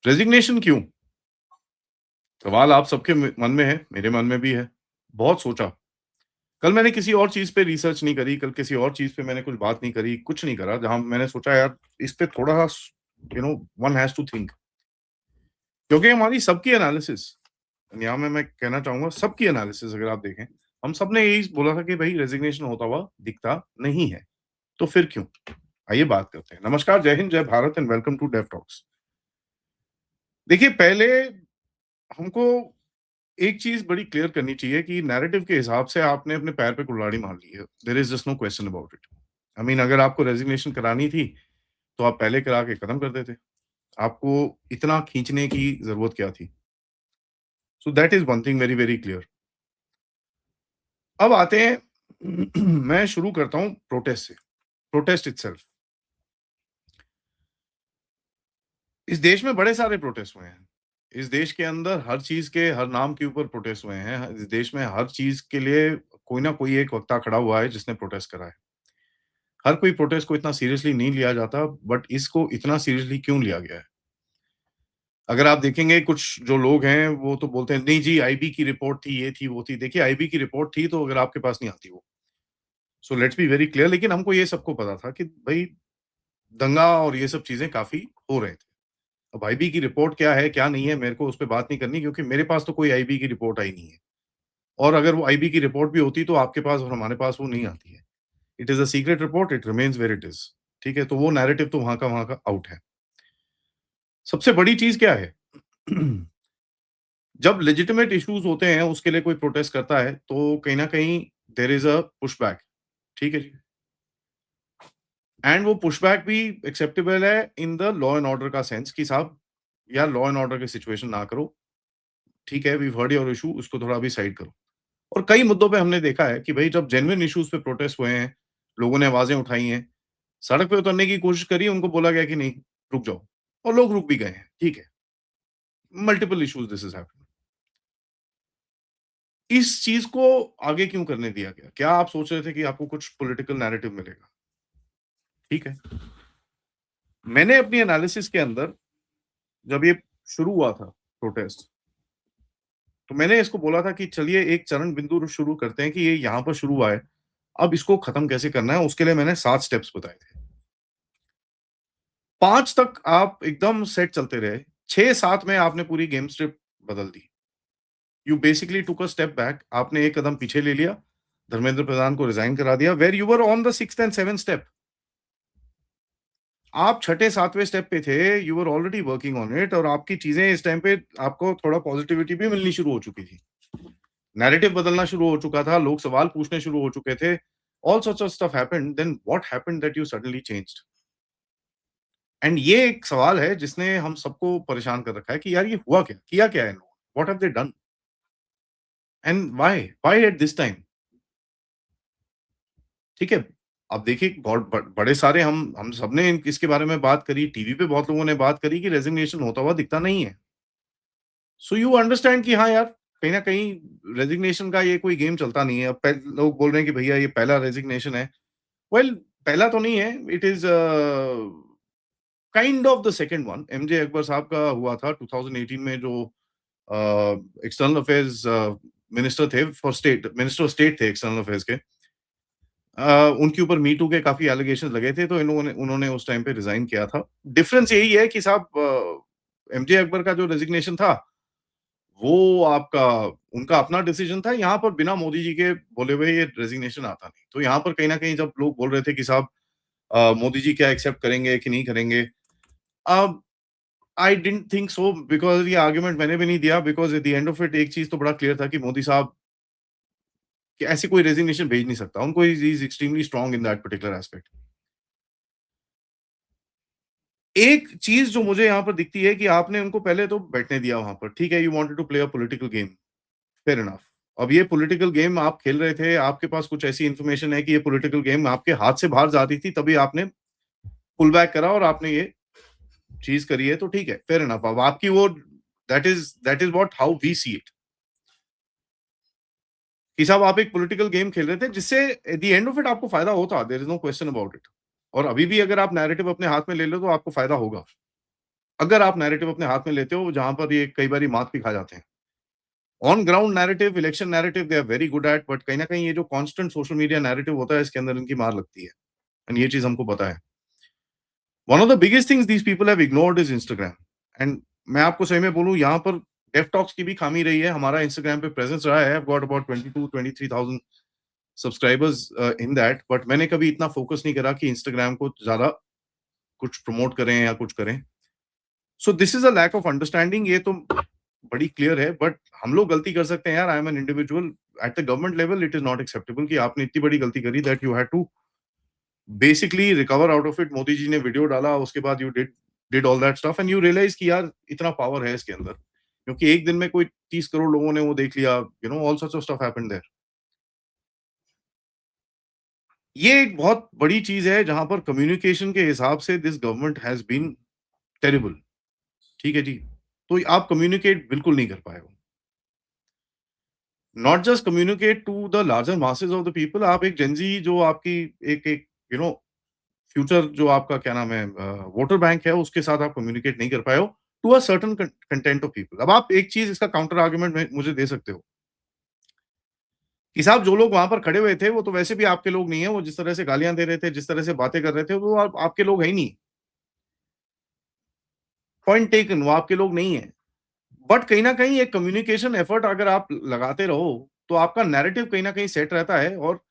Resignation क्यों? सवाल आप सबके मन में है, मेरे मन में भी है। बहुत सोचा। कल मैंने किसी और चीज़ पे रिसर्च नहीं करी, कल किसी और चीज़ पे मैंने कुछ बात नहीं करी, कुछ नहीं करा, जहाँ मैंने सोचा यार इस पे थोड़ा-सा वन हैज़ टू थिंक। क्योंकि हमारी सबकी एनालिसिस, यहाँ में मैं कहना चाहूँगा सबकी एनालिसिस अगर आप देखें, हम सबने यही बोला था कि भई रेजिग्नेशन होता हुआ दिखता नहीं है। तो फिर क्यों? आइए बात करते हैं। नमस्कार, जय हिंद, जय Bharat and welcome to Dave Talks. देखिए, पहले हमको एक चीज़ बड़ी क्लियर करनी चाहिए कि नैरेटिव के हिसाब से आपने अपने पैर पे कुल्हाड़ी मार ली है। There is just no question about it. I mean अगर आपको रेजिग्नेशन करानी थी, तो आप पहले करा के खत्म कर देते। आपको इतना खींचने की ज़रूरत क्या थी? So that is one thing very, very clear. अब आते हैं मैं शुरू करता हूँ प्रोटेस्ट से। Protest itself. इस देश में बड़े सारे प्रोटेस्ट हुए हैं। इस देश के अंदर हर चीज़ के हर नाम के ऊपर प्रोटेस्ट हुए हैं। इस देश में हर चीज़ के लिए कोई ना कोई एक वक्ता खड़ा हुआ है जिसने प्रोटेस्ट करा है। हर कोई प्रोटेस्ट को इतना सीरियसली नहीं लिया जाता, बट इसको इतना सीरियसली क्यों लिया गया है? अगर आप देखेंगे कुछ जो लोग हैं वो तो बोलते हैं नहीं जी आईबी की रिपोर्ट थी, ये थी, वो थी। देखिए आईबी की रिपोर्ट थी तो अगर आपके पास नहीं आती वो। So let's be very clear, लेकिन हमको ये सबको पता था कि भई दंगा और ये सब चीज़ें काफ़ी हो रहे थे। अब आईबी की रिपोर्ट क्या है, क्या नहीं है, मेरे को उस पे बात नहीं करनी क्योंकि मेरे पास तो कोई आईबी की रिपोर्ट आई नहीं है। और अगर वो आईबी की रिपोर्ट भी होती तो आपके पास और हमारे पास वो नहीं आती है। It is a secret report, it remains where it is. ठीक है? तो वो नैरेटिव तो वहाँ का आउट है। सबसे बड़ी चीज़ क्या है? जब लेजिटिमेट इश्यूज़ होते हैं, उसके लिए कोई प्रोटेस्ट करता है, तो कहीं न कहीं देयर इज़ अ पुशबैक। ठीक है जी? एंड वो पुशबैक भी एक्सेप्टेबल है in the law and order का सेंस कि साहब यार लॉ एंड ऑर्डर की सिचुएशन ना करो। ठीक है, we have heard your issue, उसको थोड़ा अभी साइड करो। और कई मुद्दों पे हमने देखा है कि भई जब जेन्युइन इश्यूज़ पे प्रोटेस्ट हुए हैं, लोगों ने आवाज़ें उठाई हैं, सड़क पे उतरने की कोशिश करी, उनको बोला गया कि नहीं, रुक जाओ। और लोग रुक भी गए हैं, ठीक है। Multiple issues this is happening. इस चीज़ को आगे क्यों करने दिया गया? क्या आप सोच रहे थे कि आपको कुछ पॉलिटिकल नैरेटिव मिलेगा? ठीक है। मैंने अपनी एनालिसिस के अंदर जब ये शुरू हुआ था प्रोटेस्ट, तो मैंने इसको बोला था कि चलिए एक चरण बिंदु शुरू करते हैं कि ये यहाँ पर शुरू हुआ है, अब इसको खत्म कैसे करना है, उसके लिए मैंने 7 स्टेप्स बताए थे। 5 तक आप एकदम सेट चलते रहे, 6-7 में आपने पूरी गेम स्क्रिप्ट बदल दी। यू बेसिकली टूक अ स्टेप बैक, आपने एक कदम पीछे ले लिया, धर्मेंद्र प्रधान को रिज़ाइन करा दिया, where you were on the 6th and 7th step. आप छठे 7वें स्टेप पे थे, you were already working on it और आपकी चीज़ें इस टाइम पे आपको थोड़ा पॉजिटिविटी भी मिलनी शुरू हो चुकी थी। नैरेटिव बदलना शुरू हो चुका था, लोग सवाल पूछने शुरू हो चुके थे। All sorts of stuff happened, then what happened that you suddenly changed? And ये एक सवाल है जिसने हम सबको परेशान कर रखा है कि यार ये हुआ क्या? किया क्या है इन लोगों ने? What have they done? And why? Why at this time? ठीक है? अब देखिए बहुत बड़े सारे हम सबने इसके बारे में बात करी, टीवी पे बहुत लोगों ने बात करी कि रेजिग्नेशन होता हुआ दिखता नहीं है। सो यू अंडरस्टैंड कि हाँ यार, कहीं न कहीं रेजिग्नेशन का ये कोई गेम चलता नहीं है। अब लोग बोल रहे हैं कि भैया ये पहला रेजिग्नेशन है। वेल पहला तो नहीं है, it is kind of the second one. MJ Akbar साहब का हुआ था 2018 में जो अ, एक्सटर्नल अफेयर्स मिनिस्टर थे for state, minister of state थे एक्सटर्नल अफेयर्स के। उनके ऊपर मी टू के काफ़ी एलिगेशंस लगे थे, तो उन्होंने उस टाइम पे रिज़ाइन किया था। डिफरेंस यही है कि साहब एमजे अकबर का जो रेजिग्नेशन था, वो आपका उनका अपना डिसीजन था। यहाँ पर बिना मोदी जी के बोले हुए ये रेजिग्नेशन आता नहीं। तो यहाँ पर कहीं न कहीं जब लोग बोल रहे थे कि साहब मोदी जी क्या एक्सेप्ट करेंगे कि नहीं करेंगे? अब I didn't think so because ये आर्गुमेंट मैंने भी नहीं दिया because at the end of it एक चीज़ तो बड़ा क्लियर था कि मोदी साहब कि ऐसे कोई रेजिग्नेशन भेज नहीं सकता। उनको he is extremely strong in that particular aspect. एक चीज़ जो मुझे यहाँ पर दिखती है कि आपने उनको पहले तो बैठने दिया वहाँ पर। ठीक है, you wanted to play a political game, fair enough. अब ये पॉलिटिकल गेम आप खेल रहे थे, आपके पास कुछ ऐसी इन्फॉर्मेशन है कि ये पॉलिटिकल गेम आपके हाथ से बाहर जा रही थी, तभी आपने पुल बैक करा और आपने ये चीज़ करी है, तो ठीक है, फेयर इनफ। अब आपकी वो that is what how we see it कि साहब आप एक पॉलिटिकल गेम खेल रहे थे जिससे at the end of it आपको फायदा होता, there is no question about it. और अभी भी अगर आप नैरेटिव अपने हाथ में ले लो तो आपको फायदा होगा। अगर आप नैरेटिव अपने हाथ में लेते हो, जहाँ पर ये कई बारी मात भी खा जाते हैं। On ground narrative, election narrative they are very good at, but कहीं न कहीं ये जो कांस्टेंट सोशल मीडिया नैरेटिव होता है, इसके अंदर इनकी मार लगती है एंड ये चीज़ हमको पता है। One of the biggest things these people have ignored is Instagram and मैं आपको सही में बोलूँ, यहाँ पर डेफ टॉक्स की भी खामी रही है। हमारा इंस्टाग्राम पे प्रेज़ेंस रहा है। I have got about 22-23,000 subscribers in that, but मैंने कभी इतना फ़ोकस नहीं करा कि इंस्टाग्राम को ज़्यादा कुछ प्रमोट करें या कुछ करें। So this is a lack of understanding, ये तो बड़ी क्लियर है, बट हम लोग गलती कर सकते हैं यार। I am an individual at the government level, it is not acceptable कि आपने इतनी बड़ी गलती करी that you had to basically recover out of it. Modi ji ने वीडियो डाला, उसके बाद you did did all that stuff and you realise कि यार इतना पावर है इसके अंदर। क्योंकि एक दिन में कोई 30 करोड़ लोगों ने वो देख लिया, you know all sorts of stuff happened there. ये एक बहुत बड़ी चीज़ है जहाँ पर कम्युनिकेशन के हिसाब से this government has been terrible. ठीक है जी? तो आप कम्युनिकेट बिल्कुल नहीं कर पाए हो। Not just communicate to the larger masses of the people, आप एक जेन ज़ी जो आपकी एक एक यू नो फ्यूचर जो आपका क्या नाम है वोटर बैंक है, उसके साथ आप कम्युनिकेट नहीं कर पाए हो to a certain content of पीपल। अब आप एक चीज़ इसका काउंटर आर्गुमेंट में मुझे दे सकते हो कि साहब जो लोग वहाँ पर खड़े हुए थे, वो तो वैसे भी आपके लोग नहीं है, वो जिस तरह से गालियाँ दे रहे थे, जिस तरह से बातें कर रहे थे, वो आप आपके लोग है ही नहीं। पॉइंट टेकन, वो आपके लोग नहीं है। बट कहीं न कहीं एक कम्युनिकेशन एफर्ट अगर आप लगाते रहो, तो आपका नैरेटिव कहीं न कहीं सेट रहता है और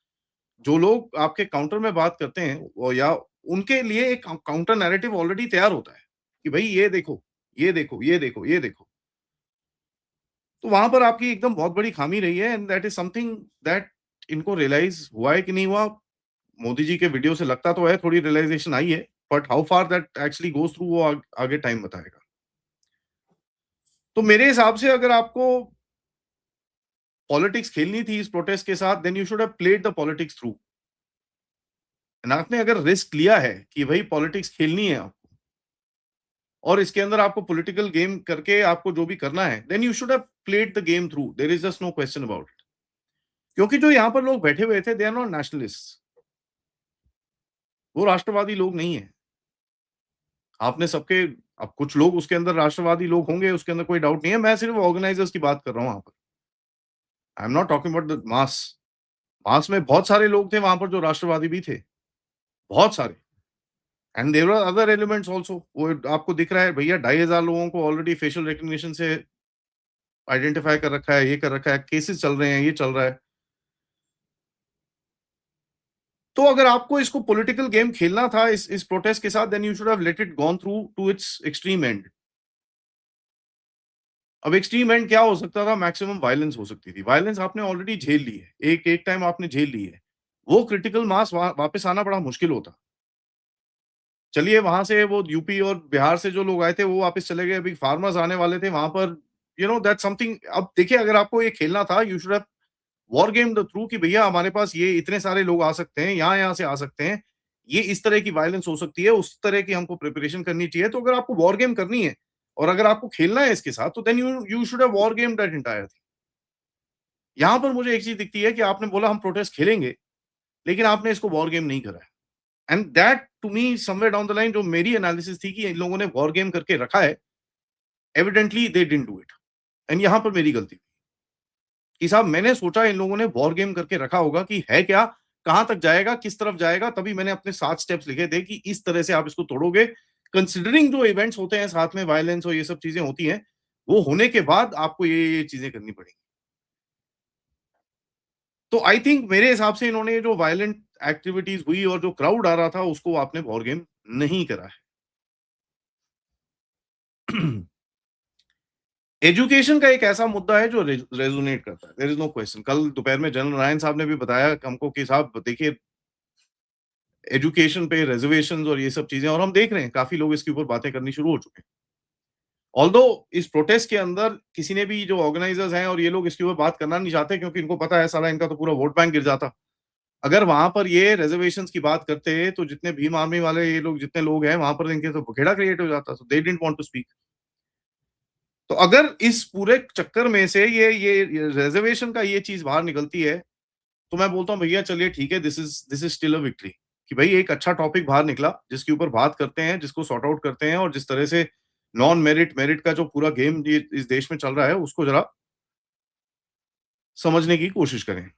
जो लोग आपके काउंटर में बात करते हैं या उनके लिए एक काउंटर नैरेटिव ऑलरेडी तैयार होता है, कि भई ये देखो, ये देखो, ये देखो, ये देखो। तो वहाँ पर आपकी एकदम बहुत बड़ी खामी रही है and that is something that इनको रियलाइज़ हुआ है कि नहीं हुआ, मोदी जी के वीडियो से लगता तो है थोड़ी रियलाइज़ेशन आई है, but how far that actually goes through वो आगे टाइम बताएगा। तो मेरे हिसाब से अगर आपको पॉलिटिक्स खेलनी थी इस प्रोटेस्ट के साथ, then you should have played the politics through. And आपने अगर रिस्क लिया है कि भई पॉलिटिक्स खेलनी है आपको और इसके अंदर आपको पॉलिटिकल गेम करके आपको जो भी करना है, then you should have played the game through. There is just no question about it. क्योंकि जो यहाँ पर लोग बैठे हुए थे, दे आर नॉट नेशनलिस्ट्स, वो राष्ट्रवादी लोग नहीं हैं। आपने सबके अब कुछ लोग उसके अंदर राष्ट्रवादी लोग होंगे, उसके अंदर कोई डाउट नहीं है। मैं सिर्फ ऑर्गेनाइजर्स की बात कर रहा हूँ वहाँ पर। I am not talking about the mass. Mass में बहुत सारे लोग थे वहाँ पर जो राष्ट्रवादी भी थे, बहुत सारे। And there are other elements also. वो आपको दिख रहा है भैया 2500 लोगों को ऑलरेडी फेशियल रिकग्निशन से आइडेंटिफाई कर रखा है, ये कर रखा है, केसेस चल रहे हैं, ये चल रहा है। तो अगर आपको इसको पॉलिटिकल गेम खेलना था इस प्रोटेस्ट के साथ, then you should have let it gone through to its extreme end. अब एक्सट्रीम एंड क्या हो सकता था? मैक्सिमम वायलेंस हो सकती थी। वायलेंस आपने ऑलरेडी झेल ली है। एक एक टाइम आपने झेल ली है। वो क्रिटिकल मास वापस आना बड़ा मुश्किल होता। चलिए वहाँ से वो यूपी और बिहार से जो लोग आए थे वो वापस चले गए। अभी फार्मर्स आने वाले थे वहाँ पर, यू नो दैट्स समथिंग। अब देखिए अगर आपको ये खेलना था, you should have war game the through कि भैया हमारे पास ये इतने सारे लोग आ सकते हैं, यहाँ-यहाँ से आ सकते हैं। ये इस तरह की वायलेंस हो सकती है, उस तरह की हमको प्रिपरेशन करनी चाहिए। तो अगर आपको वॉर गेम करनी है और अगर आपको खेलना है इसके साथ, तो then you you should have war game that entire thing. यहाँ पर मुझे एक चीज़ दिखती है कि आपने बोला हम प्रोटेस्ट खेलेंगे, लेकिन आपने इसको वॉर गेम नहीं करा है। And that to me somewhere down the line जो मेरी एनालिसिस थी कि इन लोगों ने वॉर गेम करके रखा है, evidently they didn't do it. And यहाँ पर मेरी गलती थी कि साहब मैंने सोचा इन लोगों ने वॉर गेम करके रखा होगा कि है क्या, कहाँ तक जाएगा, किस तरफ जाएगा, तभी मैंने अपने 7 स्टेप्स लिखे थे कि इस तरह से आप इसको तोड़ोगे। कंसिडरिंग जो इवेंट्स होते हैं साथ में वायलेंस और ये सब चीज़ें होती हैं, वो होने के बाद आपको ये चीज़ें करनी पड़ेंगी। तो आई थिंक मेरे हिसाब से इन्होंने जो वायलेंट एक्टिविटीज़ हुई और जो क्राउड आ रहा था, उसको आपने वॉर गेम नहीं करा है। एजुकेशन का एक ऐसा मुद्दा है जो रेज़ोनेट करता है, देयर इज़ नो क्वेश्चन। कल दोपहर में जनरल नारायण साहब ने भी बताया हमको कि साहब देखिए एजुकेशन पे रिज़र्वेशंस और ये सब चीज़ें, और हम देख रहे हैं काफ़ी लोग इसके ऊपर बातें करनी शुरू हो चुके हैं। ऑल्दो इस प्रोटेस्ट के अंदर किसी ने भी जो ऑर्गेनाइज़र्स हैं और ये लोग इसके ऊपर बात करना नहीं चाहते क्योंकि इनको पता है साला इनका तो पूरा वोट बैंक गिर जाता। अगर वहाँ पर ये रिज़र्वेशंस की बात करते तो जितने भीम आर्मी वाले ये लोग जितने लोग हैं वहाँ पर इनके तो बखेड़ा क्रिएट हो जाता। So they didn't want to speak. तो अगर इस पूरे चक्कर में से ये रिज़र्वेशन का ये चीज़ बाहर निकलती है, तो मैं बोलता हूँ भैया चलिए ठीक है, this is still a victory कि भाई एक अच्छा टॉपिक बाहर निकला, जिसके ऊपर बात करते हैं, जिसको सॉर्ट आउट करते हैं और जिस तरह से नॉन मेरिट, मेरिट का जो पूरा गेम ये इस देश में चल रहा है, उसको ज़रा समझने की कोशिश करें।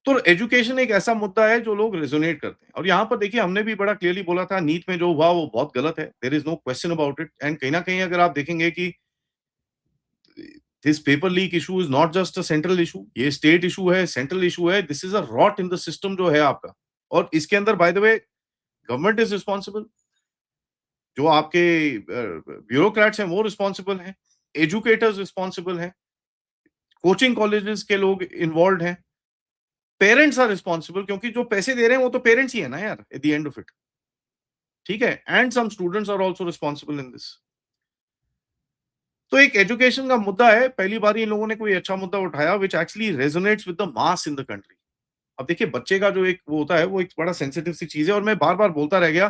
तो एजुकेशन एक ऐसा मुद्दा है जो लोग रेज़ोनेट करते हैं और यहाँ पर देखिए हमने भी बड़ा क्लियरली बोला था नीट में जो हुआ वो बहुत गलत है। There is no question about it and कहीं न कहीं अगर आप देखेंगे कि this paper leak issue is not just a central issue, ये स्टेट इश्यू है, सेंट्रल इश्यू है, this is a rot in the system जो है आपका और इसके अंदर by the way government is responsible, जो आपके ब्यूरोक्रेट्स हैं वो रिस्पांसिबल हैं, एजुकेटर्स रिस्पांसिबल हैं, कोचिंग कॉलेजेस के लोग इन्वॉल्व्ड हैं, पेरेंट्स आर रिस्पांसिबल क्योंकि जो पैसे दे रहे हैं वो तो पेरेंट्स ही है ना यार at the end of it, ठीक है? And some students are also responsible in this. तो एक एजुकेशन का मुद्दा है, पहली बार इन लोगों ने कोई अच्छा मुद्दा उठाया which actually resonates with the mass in the country. अब देखिए बच्चे का जो एक वो होता है वो एक बड़ा सेंसिटिव सी चीज़ है और मैं बार-बार बोलता रह गया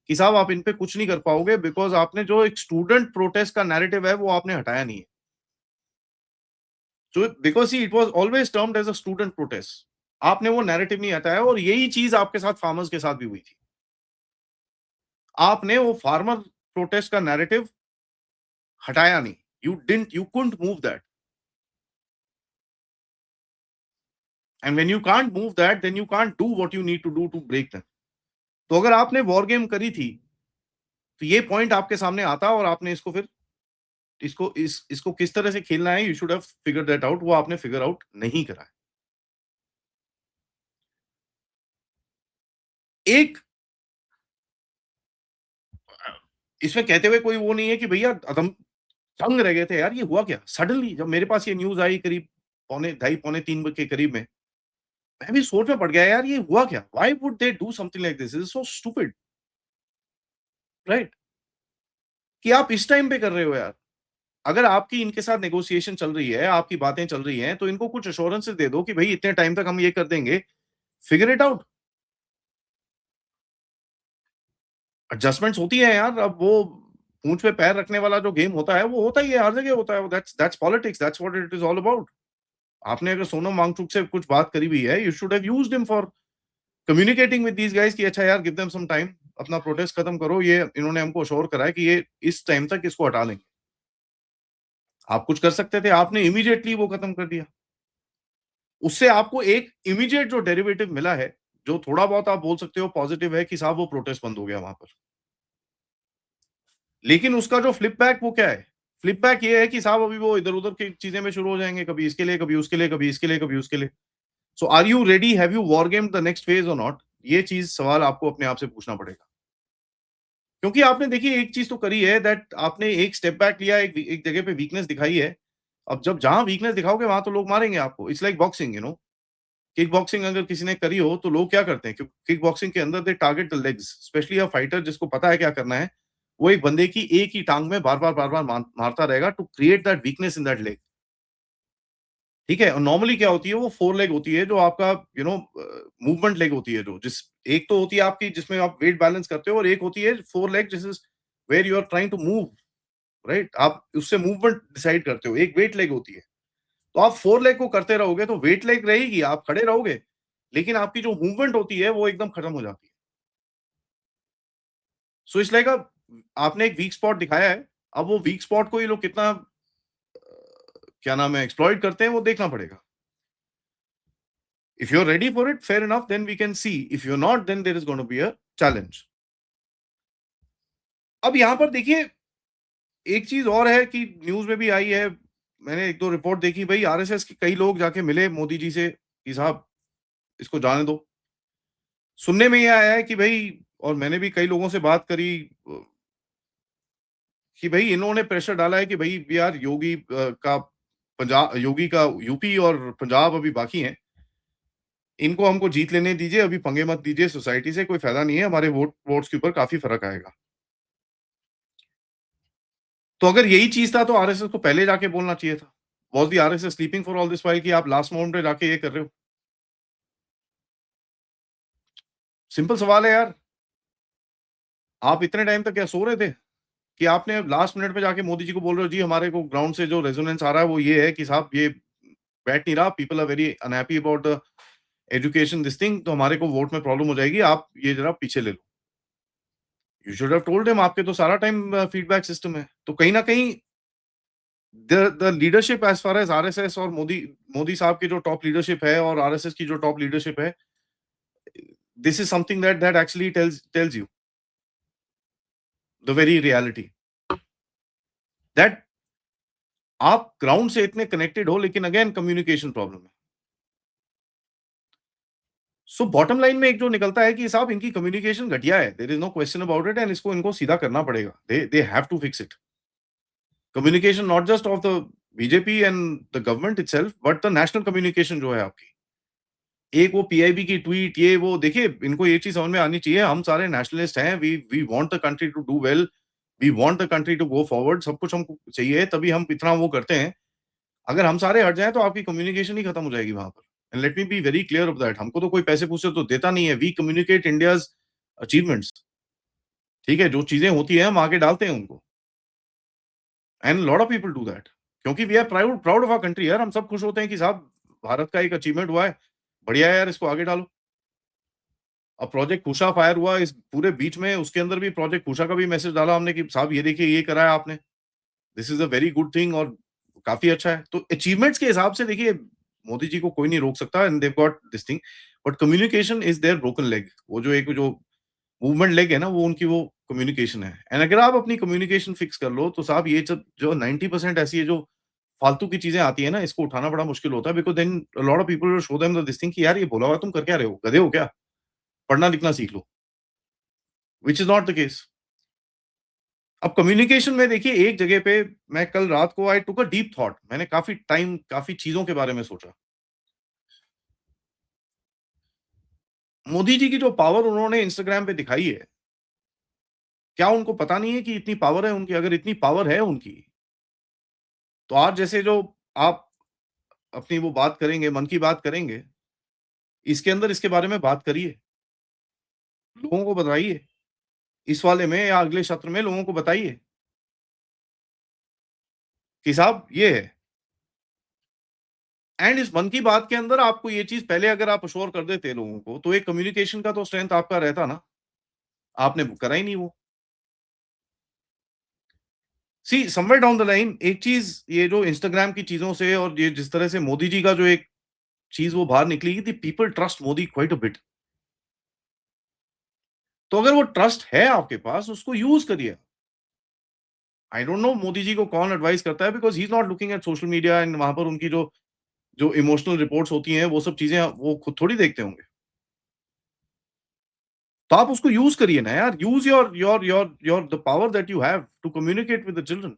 कि साहब आप इन पे कुछ नहीं कर पाओगे बिकॉज़ आपने जो एक स्टूडेंट प्रोटेस्ट का नैरेटिव है वो आपने हटाया नहीं है। जो because see it was always termed as a student protest. आपने वो नैरेटिव नहीं हटाया और यही चीज़ आपके साथ फार्मर्स के साथ भी हुई थी। आपने वो फार्मर प्रोटेस्ट का नैरेटिव हटाया नहीं। You couldn't move that and when you can't move that then you can't do what you need to do to break them. तो अगर आपने वॉर गेम करी थी, तो ये पॉइंट आपके सामने आता और आपने इसको फिर इसको किस तरह से खेलना है you should have figured that out, वो आपने फिगर आउट नहीं करा है। एक इसमें कहते हुए कोई वो नहीं है कि भैया हम दंग रह गए थे यार ये हुआ क्या? सडनली जब मेरे पास ये न्यूज़ आई करीब पौने ढाई पौने 3 के करीब में, मैं भी सोच में पड़ गया यार ये हुआ क्या? Why would they do something like this? This is so stupid, right? कि आप इस टाइम पे कर रहे हो यार। अगर आपकी इनके साथ नेगोशिएशन चल रही है, आपकी बातें चल रही हैं, तो इनको कुछ एश्योरेंसेस दे दो कि भई इतने टाइम तक हम ये कर देंगे, फिगर इट आउट। एडजस्टमेंट्स होती हैं यार, अब वो पूँछ पे पैर रखने वाला जो गेम होता है, वो होता ही है, हर जगह होता है। That's politics, that's what it is all about. आपने अगर सोनम वांगचुक से कुछ बात करी हुई है, you should have used him for communicating with these guys कि अच्छा यार गिव देम सम टाइम, अपना प्रोटेस्ट खत्म करो, ये इन्होंने हमको अश्योर करा है कि ये इस टाइम तक इसको हटा लेंगे। आप कुछ कर सकते थे, आपने इमीडिएटली वो खत्म कर दिया। उससे आपको एक इमीडिएट जो डेरिवेटिव मिला है, जो थोड़ा बहुत आप बोल सकते हो पॉजिटिव है कि साहब वो प्रोटेस्ट बंद हो गया वहाँ पर। लेकिन उसका जो फ्लिप बैक वो क्या है? फ्लिप बैक ये है कि साहब अभी वो इधर-उधर की चीज़ें में शुरू हो जाएँगे, कभी इसके लिए, कभी उसके लिए, कभी इसके लिए, कभी उसके लिए। So are you ready? Have you war gamed the next phase और नॉट? ये चीज़ सवाल आपको अपने आप से पूछना पड़ेगा। क्योंकि आपने देखिए एक चीज़ तो करी है दैट आपने एक स्टेप बैक लिया, एक जगह पे वीकनेस दिखाई है। अब जब जहाँ वीकनेस दिखाओगे वहाँ तो लोग मारेंगे आपको। It's like boxing kick boxing अगर किसी ने करी हो तो लोग क्या करते हैं? किक बॉक्सिंग के अंदर दे target the legs, specially a fighter जिसको पता है क्या करना है, वो एक बंदे की एक ही टाँग में बार-बार मारता रहेगा to create that weakness in that leg, ठीक है? और नॉर्मली क्या होती है वो 4 लेग होती है जो आपका मूवमेंट लेग होती है जो जिस एक तो होती है आपकी जिसमें आप वेट बैलेंस करते हो और एक होती है 4 leg this is where you are trying to move, right? आप उससे मूवमेंट डिसाइड करते हो, एक वेट लेग होती है। तो आप 4 लेग को करते रहोगे तो वेट लेग रहेगी, आप खड़े रहोगे, लेकिन आपकी जो मूवमेंट होती है वो एकदम खत्म हो जाती है। सो इट्स लाइक आपने एक वीक स्पॉट दिखाया है, अब वो वीक स्पॉट को ये लोग कितना क्या नाम है एक्सप्लॉइट करते हैं वो देखना पड़ेगा। If you are ready for it fair enough then we can see, if you are not then there is going to be a challenge. अब यहाँ पर देखिए एक चीज़ और है कि न्यूज़ में भी आई है, मैंने 1-2 रिपोर्ट देखी भई आरएसएस के कई लोग जाके मिले मोदी जी से कि साहब इसको जाने दो। सुनने में ये आया है कि भई और मैंने भी कई लोगों से बात करी कि भई इन्होंने प्रेशर डाला है कि भई यार योगी का यूपी और पंजाब अभी बाकी हैं। इनको हमको जीत लेने दीजिए, अभी पंगे मत दीजिए सोसाइटी से, कोई फ़ायदा नहीं है, हमारे वोट्स के ऊपर काफ़ी फ़र्क आएगा। तो अगर यही चीज़ था तो आरएसएस को पहले जाके बोलना चाहिए था। Was the RSS sleeping for all this while कि आप लास्ट मोमेंट पे जाके ये कर रहे हो? सिंपल सवाल है यार। आप इतने टाइम तक क्या सो रहे थे? कि आपने लास्ट मिनट पे जाके मोदी जी को बोल रहे हो जी हमारे को ग्राउंड से जो रेजोनेंस आ रहा है वो ये है कि साहब ये बैठ नहीं रहा, people are very unhappy about the education this thing, तो हमारे को वोट में प्रॉब्लम हो जाएगी, आप ये ज़रा पीछे ले लो। You should have told him, आपके तो सारा टाइम फीडबैक सिस्टम है। तो कहीं न कहीं the leadership as far as RSS और मोदी साहब की जो टॉप लीडरशिप है और आरएसएस की जो टॉप लीडरशिप है, this is something that actually tells you the very reality that आप ग्राउंड से इतने कनेक्टेड हो, लेकिन अगेन कम्युनिकेशन प्रॉब्लम है। सो बॉटम लाइन में एक जो निकलता है कि साहब इनकी कम्युनिकेशन घटिया है, there is no question about it, and इसको इनको सीधा करना पड़ेगा। They have to fix it. Communication not just of the BJP and the government itself, but the national communication जो है आपकी। एक वो पीआईबी की ट्वीट, ये वो, देखिए इनको ये चीज़ समझ में आनी चाहिए, हम सारे नेशनलिस्ट हैं, we want the country to do well, we want the country to go forward, सब कुछ हमको चाहिए, तभी हम इतना वो करते हैं। अगर हम सारे हट जाएँ तो आपकी कम्युनिकेशन ही खत्म हो जाएगी वहाँ पर। And let me be very clear of that, हमको तो कोई पैसे पूसे तो देता नहीं है, वी कम्युनिकेट इंडियाज़ अचीवमेंट्स, ठीक है? जो चीज़ें होती हैं हम आगे डालते हैं उनको, and lot of people do that, क्योंकि we are proud proud of our country यार, हम सब खुश होते हैं कि साहब भारत का एक अचीवमेंट हुआ है, बढ़िया है यार, इसको आगे डालो। अब प्रोजेक्ट कुशा फायर हुआ इस पूरे बीच में, उसके अंदर भी प्रोजेक्ट कुशा का भी मैसेज डाला हमने कि साहब ये देखिए ये करा है आपने, this is a very good thing और काफ़ी अच्छा है। तो अचीवमेंट्स के हिसाब से देखिए मोदी जी को कोई नहीं रोक सकता, and they have got this thing, but communication is there broken leg. वो जो मूवमेंट लेग है ना, वो उनकी वो कम्युनिकेशन है, एंड अगर आप अपनी कम्युनिकेशन फिक्स कर लो, तो साहब ये सब जो 90% ऐसी है जो फालतू की चीज़ें आती है ना, इसको उठाना बड़ा मुश्किल होता है, because then a lot of people will show them the this thing कि यार ये बोला हुआ तुम कर क्या रहे हो? गधे हो क्या? पढ़ना लिखना सीख लो, which is not the case. अब कम्युनिकेशन में देखिए एक जगह पे मैं कल रात को आई टूक अ डीप थॉट, मैंने काफ़ी टाइम काफ़ी चीज़ों के बारे में सोचा। मोदी जी की जो पावर उन्होंने इंस्टाग्राम पे दिखाई है, क्या उनको पता नहीं है कि इतनी पावर है उनकी? अगर इतनी पावर है उनकी, तो आज जैसे जो आप अपनी वो बात करेंगे, मन की बात करेंगे, इसके अंदर इसके बारे में बात करिए, लोगों को बताइए, इस वाले में या अगले सत्र में लोगों को बताइए कि साहब ये है। एंड इस मन की बात के अंदर आपको ये चीज़ पहले अगर आप अश्योर कर देते लोगों को, तो एक कम्युनिकेशन का तो स्ट्रेंथ आपका रहता ना, आपने करा ही नहीं वो। सी समवेयर डाउन द लाइन एक चीज़, ये जो इंस्टाग्राम की चीज़ों से और ये जिस तरह से मोदी जी का जो एक चीज़ वो बाहर निकली थी, people trust Modi quite a bit. तो अगर वो ट्रस्ट है आपके पास, उसको यूज़ करिए। I don't know Modi ji को कौन एडवाइस करता है, because he is not looking at social media, and वहाँ पर उनकी जो जो इमोशनल रिपोर्ट्स होती हैं, वो सब चीज़ें वो खुद थोड़ी देखते होंगे। तो आप उसको यूज़ करिए ना यार, use your the power that you have to communicate with the children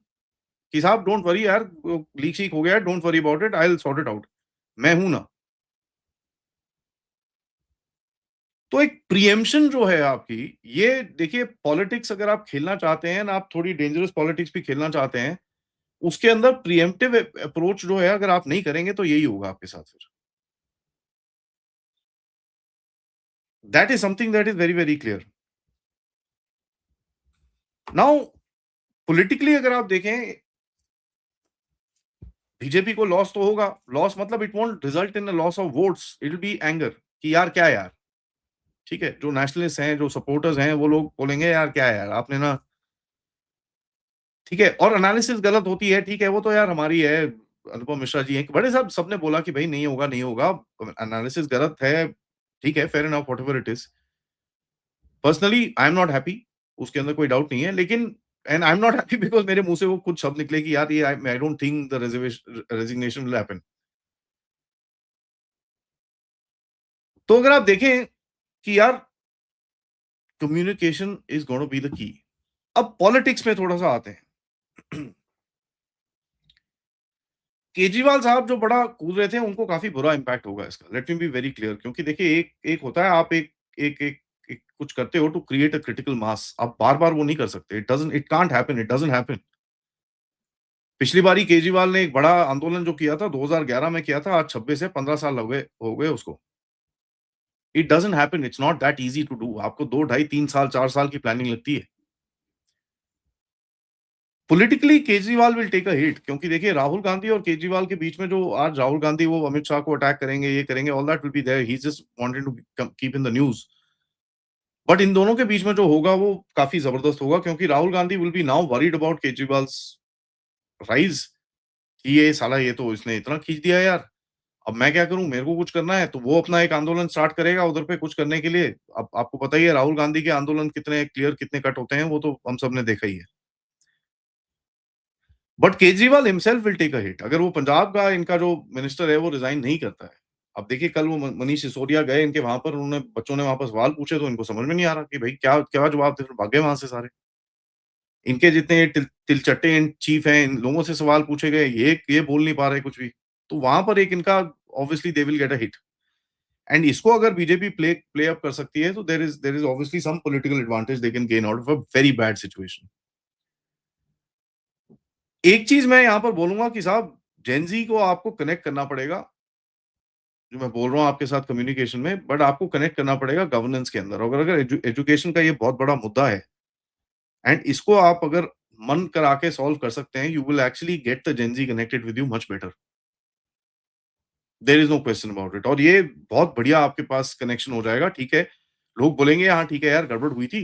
कि साहब डोंट वरी यार, लीक-शीक हो गया है, don't worry about it, I will sort it out. मैं हूँ ना। तो एक प्रिएम्पशन जो है आपकी, ये देखिए पॉलिटिक्स अगर आप खेलना चाहते हैं ना, आप थोड़ी डेंजरस पॉलिटिक्स भी खेलना चाहते हैं, उसके अंदर प्रिएम्प्टिव अप्रोच जो है अगर आप नहीं करेंगे तो यही होगा आपके साथ फिर। That is something that is very, very clear. Now politically अगर आप देखें, बीजेपी को लॉस तो होगा, लॉस मतलब it won't result in a loss of votes, it will be anger कि यार क्या यार, ठीक है? जो नेशनलिस्ट हैं, जो सपोर्टर्स हैं, वो लोग बोलेंगे यार क्या यार आपने ना, ठीक है? और एनालिसिस गलत होती है, ठीक है? वो तो यार हमारी है, अनुपम मिश्रा जी हैं, बड़े साहब सबने बोला कि भई नहीं होगा, नहीं होगा, एनालिसिस गलत है, ठीक है, fair enough whatever it is. Personally I am not happy, उसके अंदर कोई डाउट नहीं है, लेकिन and I am not happy because मेरे मुँह से वो कुछ शब्द निकले कि यार ये I don't think the resignation will happen. तो अगर आप देखें कि यार communication is gonna be the key. अब पॉलिटिक्स में थोड़ा-सा आते हैं। केजरीवाल साहब जो बड़ा कूद रहे थे, उनको काफ़ी बुरा इम्पैक्ट होगा इसका। Let me be very clear, क्योंकि देखिए एक एक होता है आप एक एक एक कुछ करते हो to create a critical mass. आप बार-बार वो नहीं कर सकते। It can't happen, it doesn't happen. पिछली बारी केजरीवाल ने एक बड़ा आंदोलन जो किया था 2011 में किया था, आज 26 से 15 साल हो गए उसको। It doesn't happen, it's not that easy to do. आपको 2 ढाई 3 साल 4 साल की प्लानिंग लगती है। Politically Kejriwal will take a hit, क्योंकि देखिए राहुल गांधी और केजरीवाल के बीच में जो आज राहुल गांधी वो अमित शाह को अटैक करेंगे, ये करेंगे, all that will be there, he is just wanted to keep in the news. But इन दोनों के बीच में जो होगा वो काफ़ी ज़बरदस्त होगा क्योंकि Rahul Gandhi will be now worried about Kejriwal's rise कि ये साला ये तो इसने इतना खींच दिया यार। अब मैं क्या करूँ? मेरे को कुछ करना है, तो वो अपना एक आंदोलन स्टार्ट करेगा उधर पे कुछ करने के लिए। अब आपको पता ही है राहुल गांधी के आंदोलन कितने क्लियर, कितने कट होते हैं, वो तो हम सब ने देखा ही है। But Kejriwal himself will take a hit अगर वो पंजाब का इनका जो मिनिस्टर है वो रिज़ाइन नहीं करता है। अब देखिए कल वो म मनीष सिसोदिया गए इनके वहाँ पर उन्होंने बच्चों ने वहाँ पर सवाल पूछे तो इनको समझ में नहीं आ रहा कि भई क्या क्या जवाब दें? फिर भाग गए वहाँ से सारे। इनके जितने ये तिलचट्टे इन चीफ हैं, इन लोगों से सवाल पूछे गए, ये बोल नहीं पा रहे कुछ भी। तो वहाँ पर एक इनका obviously they will get a hit and इसको अगर बीजेपी प्ले प्ले अप कर सकती है तो there is obviously some political advantage they can gain out of a very bad situation. एक चीज़ मैं यहाँ पर बोलूँगा कि साहब जेन ज़ी को आपको कनेक्ट करना पड़ेगा, जो मैं बोल रहा हूँ आपके साथ कम्युनिकेशन में, बट आपको कनेक्ट करना पड़ेगा गवर्नेंस के अंदर। अगर अगर एजुकेशन का ये बहुत बड़ा मुद्दा है एंड इसको आप अगर मन करा के सॉल्व कर सकते हैं, you will actually get the Gen Z connected with you much better. There is no question about it और ये बहुत बढ़िया आपके पास कनेक्शन हो जाएगा, ठीक है। लोग बोलेंगे, "हाँ, ठीक है यार, गड़बड़ हुई थी।"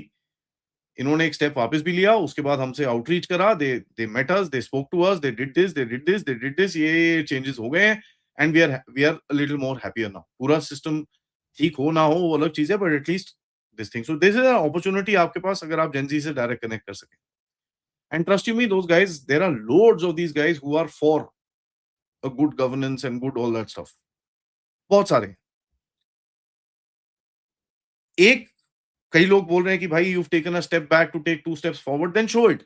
इन्होंने एक स्टेप वापस भी लिया, उसके बाद हमसे आउटरीच करा, they they met us, they spoke to us, they did this, they did this, they did this, ये चेंजेस हो गए हैं and we are a little more happier now. पूरा सिस्टम ठीक हो ना हो वो अलग चीज़ है but at least this thing. So this is an opportunity आपके पास अगर आप जेन ज़ी से डायरेक्ट कनेक्ट कर सकें। And trust you me those guys there are loads of these guys who are for a good governance and good all that stuff. बहुत सारे हैं। एक कई लोग बोल रहे हैं कि भाई you have taken a step back to take 2 steps forward then show it.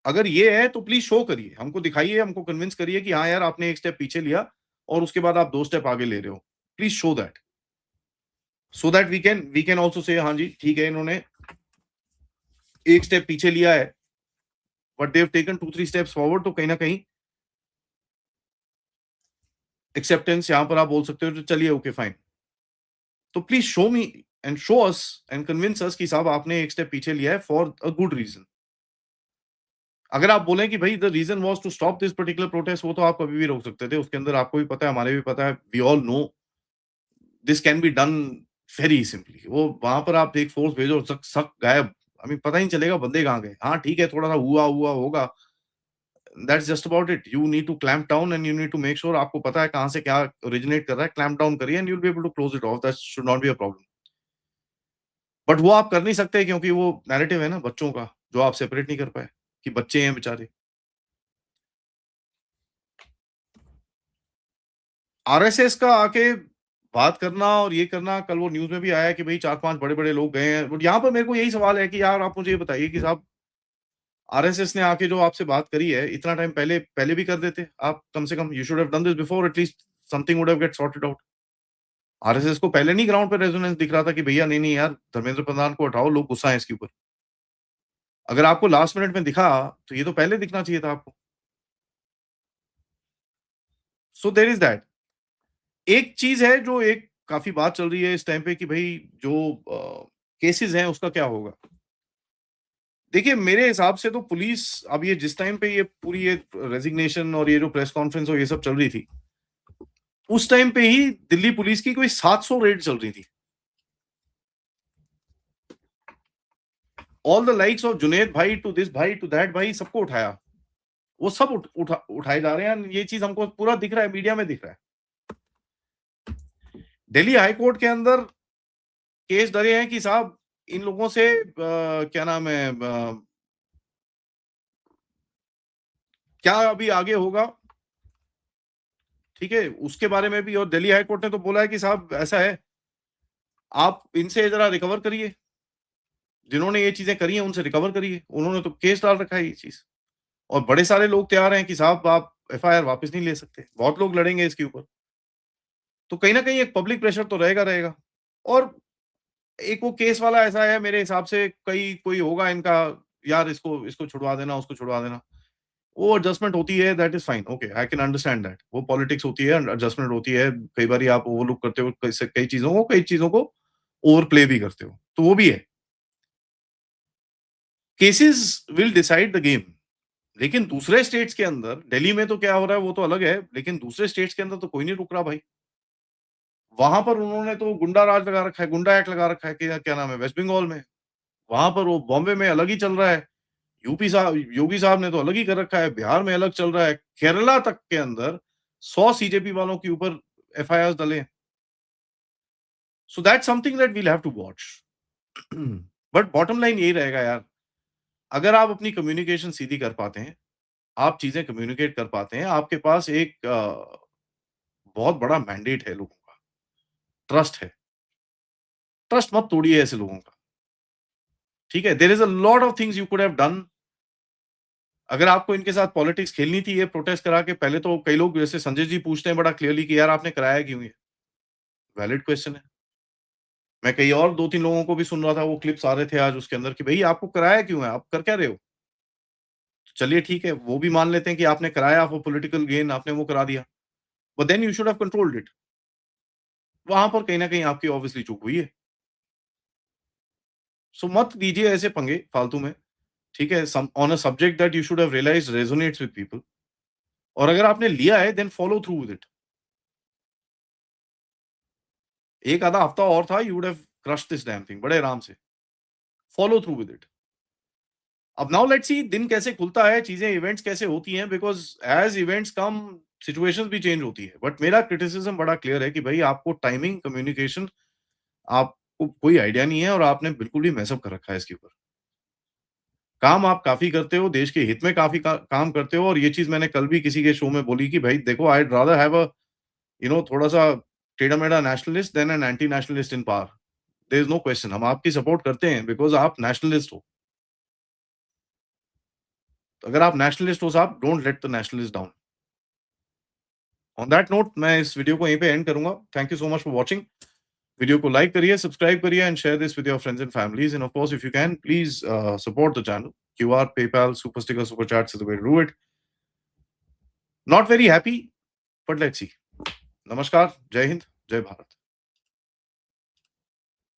अगर ये है तो प्लीज़ शो करिए, हमको दिखाइए, हमको कन्विंस करिए कि हाँ यार आपने 1 स्टेप पीछे लिया और उसके बाद आप 2 स्टेप आगे ले रहे हो। Please show that, so that we can also say हाँ जी, ठीक है इन्होंने 1 स्टेप पीछे लिया है, but they have taken 2-3 steps forward तो कहीं न कहीं एक्सेप्टेंस यहाँ पर आप बोल सकते हो तो चलिए ओके फाइन। तो please show me and show us and convince us कि साहब आपने 1 स्टेप पीछे लिया है फॉर अ गुड रीज़न। अगर आप बोलें कि भई the reason was to stop this particular protest वो तो आप कभी भी रोक सकते थे। उसके अंदर आपको भी पता है, हमारे भी पता है, we all know this can be done very simply. वो वहाँ पर आप एक फ़ोर्स भेजो सक सक गायब। हमें पता ही नहीं चलेगा बंदे कहाँ गए। हाँ, ठीक है थोड़ा-सा हुआ होगा। That's just about it. You need to clamp down and you need to make sure आपको पता है कहाँ से क्या ओरिजिनेट कर रहा है। क्लैंप डाउन करिए and you will be able to close it off. That should not be a problem. But वो आप कर नहीं सकते क्योंकि वो नैरेटिव है ना बच्चों का, जो आप सेपरेट नहीं कर पाए, कि बच्चे हैं बेचारे। आरएसएस का आके बात करना और ये करना, कल वो न्यूज़ में भी आया कि भई 4-5 बड़े-बड़े लोग गए हैं। बट यहाँ पर मेरे को यही सवाल है कि यार आप मुझे ये बताइए कि साहब आरएसएस ने आके जो आपसे बात करी है, इतना टाइम पहले पहले भी कर देते। आप कम से कम you should have done this before at least something would have get sorted out. RSS को पहले नहीं ग्राउंड पे रेजोनेंस दिख रहा था कि भैया नहीं यार धर्मेंद्र प्रधान को हटाओ, लोग गुस्सा हैं इसके ऊपर। अगर आपको लास्ट मिनट में दिखा, तो ये तो पहले दिखना चाहिए था आपको। So there is that. एक चीज़ है जो एक काफ़ी बात चल रही है इस टाइम पे कि भई जो केसेज़ हैं उसका क्या होगा? देखिए, मेरे हिसाब से तो पुलिस अब ये जिस टाइम पे ये पूरी ये रेज़िग्नेशन और ये जो प्रेस कॉन्फ्रेंस और ये सब चल रही थी, उस टाइम पे ही दिल्ली पुलिस की कोई 700 रेड चल रही थी। All the likes of Junaid भाई टू दिस भाई टू दैट भाई सबको उठाया। वो सब उठाए जा रहे हैं। ये चीज़ हमको पूरा दिख रहा है, मीडिया में दिख रहा है। दिल्ली हाई कोर्ट के अंदर केस डरे हैं कि साहब इन लोगों से क्या नाम है क्या अभी आगे होगा, ठीक है? उसके बारे में भी और दिल्ली हाई कोर्ट ने तो बोला है कि साहब ऐसा है, आप इनसे ज़रा रिकवर करिए। जिन्होंने ये चीज़ें करी हैं उनसे रिकवर करिए। उन्होंने तो केस डाल रखा है ये चीज़ और बड़े सारे लोग तैयार हैं कि साहब आप एफआईआर वापस नहीं ले सकते। बहुत लोग लड़ेंगे इसके ऊपर। तो कहीं न कहीं एक पब्लिक प्रेशर तो रहेगा। और एक वो केस वाला ऐसा है मेरे हिसाब से कई कोई होगा इनका यार इसको इसको छुड़वा देना, उसको छुड़वा देना। वो एडजस्टमेंट होती है that is fine, okay I can understand that. वो पॉलिटिक्स होती है, एडजस्टमेंट होती है। कई बारी आप ओवरलुक करते हो कई चीज़ों को ओवरप्ले भी करते हो। तो वो भी है। Cases will decide the game. लेकिन दूसरे स्टेट्स के अंदर दिल्ली में तो क्या हो रहा है वो तो अलग है, लेकिन दूसरे स्टेट्स के अंदर तो कोई नहीं रुक रहा भाई। वहाँ पर उन्होंने तो गुंडा राज लगा रखा है, गुंडा एक्ट लगा रखा है कि क्या नाम है, वेस्ट बंगाल में। वहाँ पर वो बॉम्बे में अलग ही चल रहा है। यूपी साहब योगी साहब ने तो अलग ही कर रखा है, बिहार में अलग चल रहा है। केरला तक के अंदर 100 सीजेपी वालों के ऊपर एफआईआर्स डले हैं। So that's something that we'll have to watch. But bottom line यही रहेगा यार, अगर आप अपनी कम्युनिकेशन सीधी कर पाते हैं, आप चीज़ें कम्युनिकेट कर पाते हैं, आपके पास एक बहुत बड़ा मैंडेट है लोगों का, ट्रस्ट है। ट्रस्ट मत तोड़िए ऐसे लोगों का, ठीक है? There is a lot of things you could have done. अगर आपको इनके साथ पॉलिटिक्स खेलनी थी, ये प्रोटेस्ट करा के पहले तो कई लोग जैसे संजय जी पूछते हैं बड़ा क्लियरली कि यार आपने कराया क्यों ये? वैलिड क्वेश्चन है। मैं कई और 2-3 लोगों को भी सुन रहा था, वो क्लिप्स आ रहे थे आज उसके अंदर कि भई आपको कराया क्यों है? आप कर क्या रहे हो? चलिए ठीक है, वो भी मान लेते हैं कि आपने कराया फॉर पॉलिटिकल गेन, आपने वो करा दिया। But then you should have controlled it. वहाँ पर कहीं न कहीं आपकी ऑब्वियसली चूक हुई है। सो मत लीजिए ऐसे पंगे फालतू में, ठीक है? Some on a subject that you should have realised resonates with people, और अगर आपने लिया है then follow through with it. एक आधा हफ्ता और था, you would have crushed this damn thing बड़े आराम से। Follow through with it. अब नाउ लेट्स सी दिन कैसे खुलता है, चीज़ें इवेंट्स कैसे होती हैं, because as events come situations भी चेंज होती है। बट मेरा क्रिटिसिज़्म बड़ा क्लियर है कि भई आपको टाइमिंग, कम्युनिकेशन, आपको कोई आइडिया नहीं है और आपने बिल्कुल भी मेस अप कर रखा है इसके ऊपर। काम आप काफ़ी करते हो, देश के हित में काफ़ी काम करते हो, और ये चीज़ मैंने कल भी किसी के शो में बोली कि भाई देखो, आइड रादर हैव अ थोड़ा-सा टेढ़ा-मेढ़ा nationalist then an anti nationalist in power. There is no question, हम आपकी सपोर्ट करते हैं बिकॉज़ आप नेशनलिस्ट हो। तो अगर आप नेशनलिस्ट हो साहब, don't let the nationalist down. On that note मैं इस वीडियो को यहीं पे एंड करूँगा। Thank you so much for watching. Video को लाइक करिए, सब्सक्राइब करिए and share this with your friends and families, and of course if you can please support the channel. QR, PayPal, super sticker, super chats is the way to do it. Not very happy, but let's see. नमस्कार, जय हिंद, जय भारत।